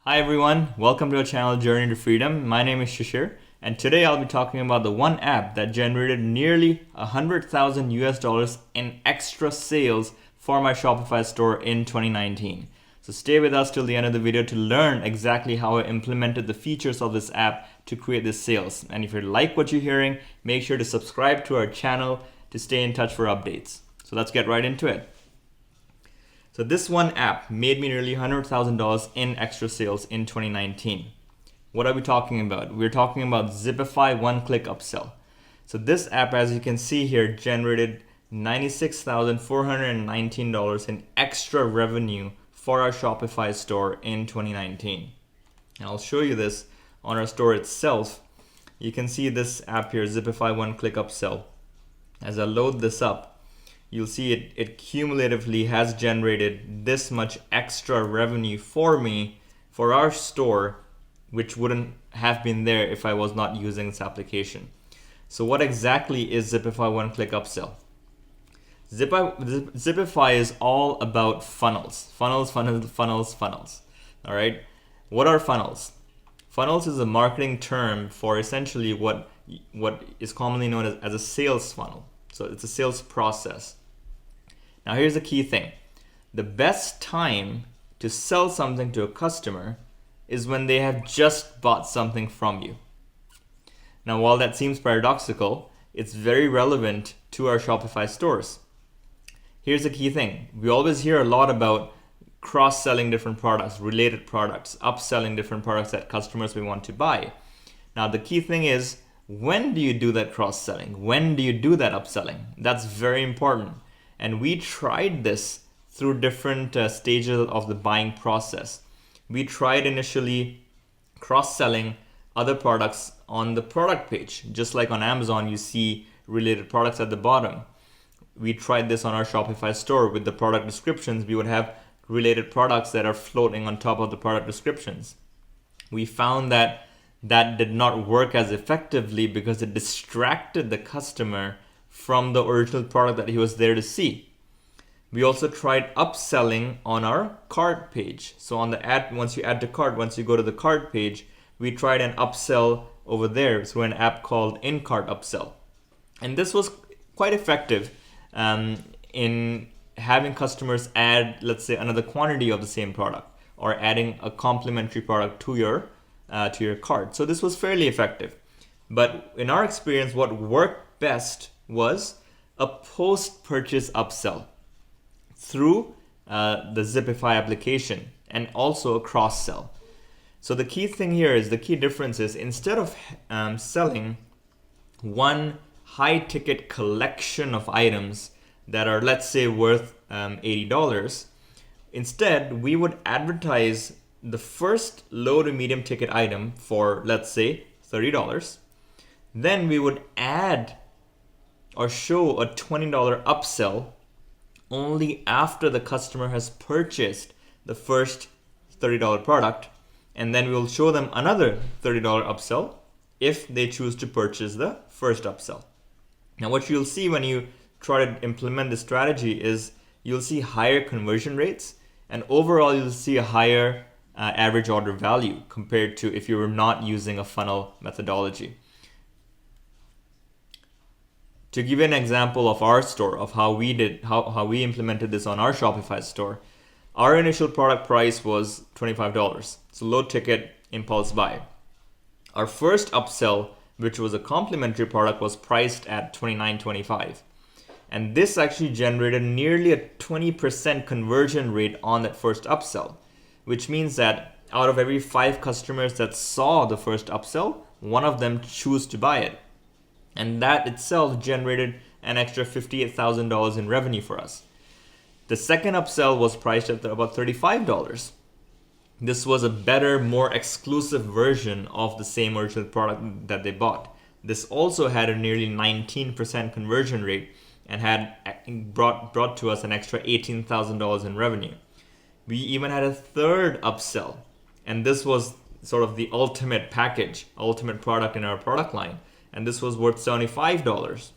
Hi everyone, welcome to our channel Journey to Freedom. My name is Shishir, and today I'll be talking about the one app that generated nearly 100,000 US dollars in extra sales for my Shopify store in 2019. So stay with us till the end of the video to learn exactly how I implemented the features of this app to create this sales. And if you like what you're hearing, make sure to subscribe to our channel to stay in touch for updates. So let's get right into it. So this one app made me nearly $100,000 in extra sales in 2019. What are we talking about? We're talking about Zipify one-click upsell. So this app, as you can see here, generated $96,419 in extra revenue for our Shopify store in 2019. And I'll show you this on our store itself. You can see this app here, Zipify one-click upsell. As I load this up, you'll see it cumulatively has generated this much extra revenue for me for our store, which wouldn't have been there if I was not using this application. So what exactly is Zipify one-click upsell? Zipify is all about funnels. Funnels. All right. What are funnels? Funnels is a marketing term for essentially what is commonly known as a sales funnel. So it's a sales process. Now here's the key thing. The best time to sell something to a customer is when they have just bought something from you. Now while that seems paradoxical, it's very relevant to our Shopify stores. Here's the key thing. We always hear a lot about cross-selling different products, related products, upselling different products that customers may want to buy. Now the key thing is, when do you do that cross-selling? When do you do that upselling? That's very important. And we tried this through different stages of the buying process. We tried initially cross-selling other products on the product page. Just like on Amazon, you see related products at the bottom. We tried this on our Shopify store with the product descriptions. We would have related products that are floating on top of the product descriptions. We found that did not work as effectively because it distracted the customer from the original product that he was there to see. We also tried upselling on our cart page. So on the ad, once you add to cart, once you go to the cart page, we tried an upsell over there through an app called in-cart upsell. And this was quite effective in having customers add, let's say, another quantity of the same product or adding a complementary product to your cart. So this was fairly effective. But in our experience, what worked best was a post-purchase upsell through the Zipify application and also a cross-sell. So the key thing here is, the key difference is, instead of selling one high-ticket collection of items that are, let's say, worth $80, instead we would advertise the first low to medium ticket item for, let's say, $30. Then we would add or show a $20 upsell only after the customer has purchased the first $30 product. And then we'll show them another $30 upsell if they choose to purchase the first upsell. Now what you'll see when you try to implement this strategy is you'll see higher conversion rates, and overall you'll see a higher average order value compared to if you were not using a funnel methodology. To give you an example of our store, of how we implemented this on our Shopify store, our initial product price was $25. It's a low ticket impulse buy. Our first upsell, which was a complimentary product, was priced at $29.25. And this actually generated nearly a 20% conversion rate on that first upsell, which means that out of every 5 customers that saw the first upsell, one of them chose to buy it. And that itself generated an extra $58,000 in revenue for us. The second upsell was priced at about $35. This was a better, more exclusive version of the same original product that they bought. This also had a nearly 19% conversion rate and had brought to us an extra $18,000 in revenue. We even had a third upsell, and this was sort of the ultimate package, ultimate product in our product line. And this was worth $75.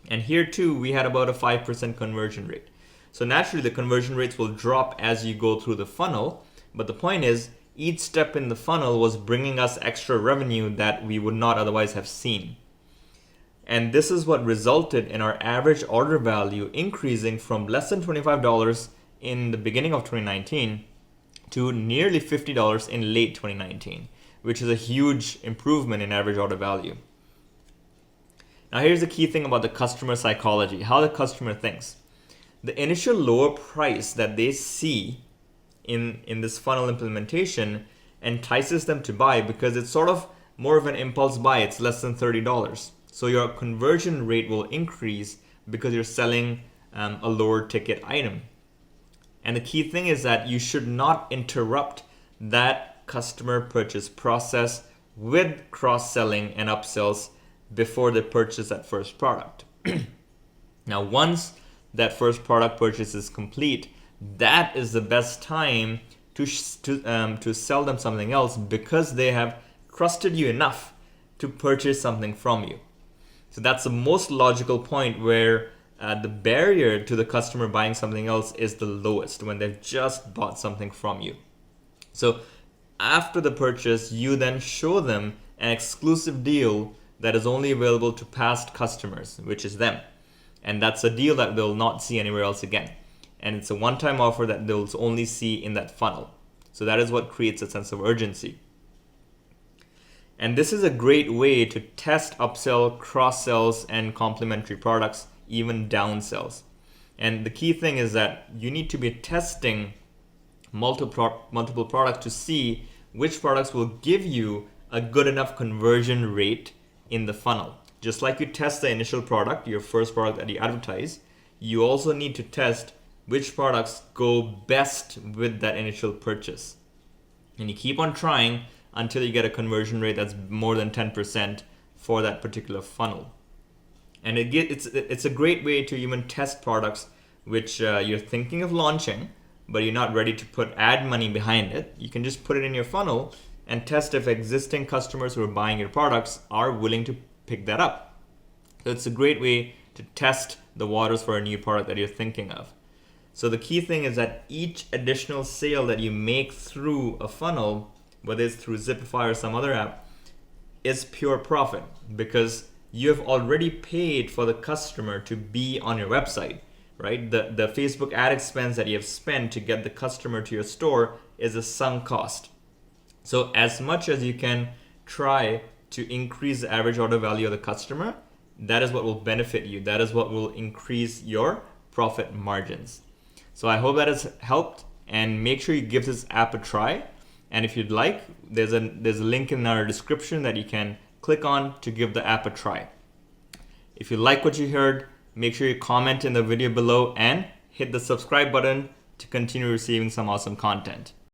And here too, we had about a 5% conversion rate. So naturally, the conversion rates will drop as you go through the funnel. But the point is, each step in the funnel was bringing us extra revenue that we would not otherwise have seen. And this is what resulted in our average order value increasing from less than $25 in the beginning of 2019 to nearly $50 in late 2019, which is a huge improvement in average order value. Now here's the key thing about the customer psychology, how the customer thinks. The initial lower price that they see in this funnel implementation entices them to buy because it's sort of more of an impulse buy. It's less than $30. So your conversion rate will increase because you're selling a lower ticket item. And the key thing is that you should not interrupt that customer purchase process with cross-selling and upsells before they purchase that first product. Now, once that first product purchase is complete, that is the best time to sell them something else because they have trusted you enough to purchase something from you. So that's the most logical point where the barrier to the customer buying something else is the lowest, when they've just bought something from you. So after the purchase, you then show them an exclusive deal that is only available to past customers, which is them. And that's a deal that they'll not see anywhere else again. And it's a one-time offer that they'll only see in that funnel. So that is what creates a sense of urgency. And this is a great way to test upsell, cross-sells, and complementary products, even downsells. And the key thing is that you need to be testing multiple products to see which products will give you a good enough conversion rate in the funnel. Just like you test the initial product, your first product that you advertise, you also need to test which products go best with that initial purchase. And you keep on trying until you get a conversion rate that's more than 10% for that particular funnel. And it's a great way to even test products which you're thinking of launching, but you're not ready to put ad money behind it. You can just put it in your funnel and test if existing customers who are buying your products are willing to pick that up. So it's a great way to test the waters for a new product that you're thinking of. So the key thing is that each additional sale that you make through a funnel, whether it's through Zipify or some other app, is pure profit because you have already paid for the customer to be on your website, right? The Facebook ad expense that you have spent to get the customer to your store is a sunk cost. So as much as you can try to increase the average order value of the customer, that is what will benefit you. That is what will increase your profit margins. So I hope that has helped, and make sure you give this app a try. And if you'd like, there's a link in our description that you can click on to give the app a try. If you like what you heard, make sure you comment in the video below and hit the subscribe button to continue receiving some awesome content.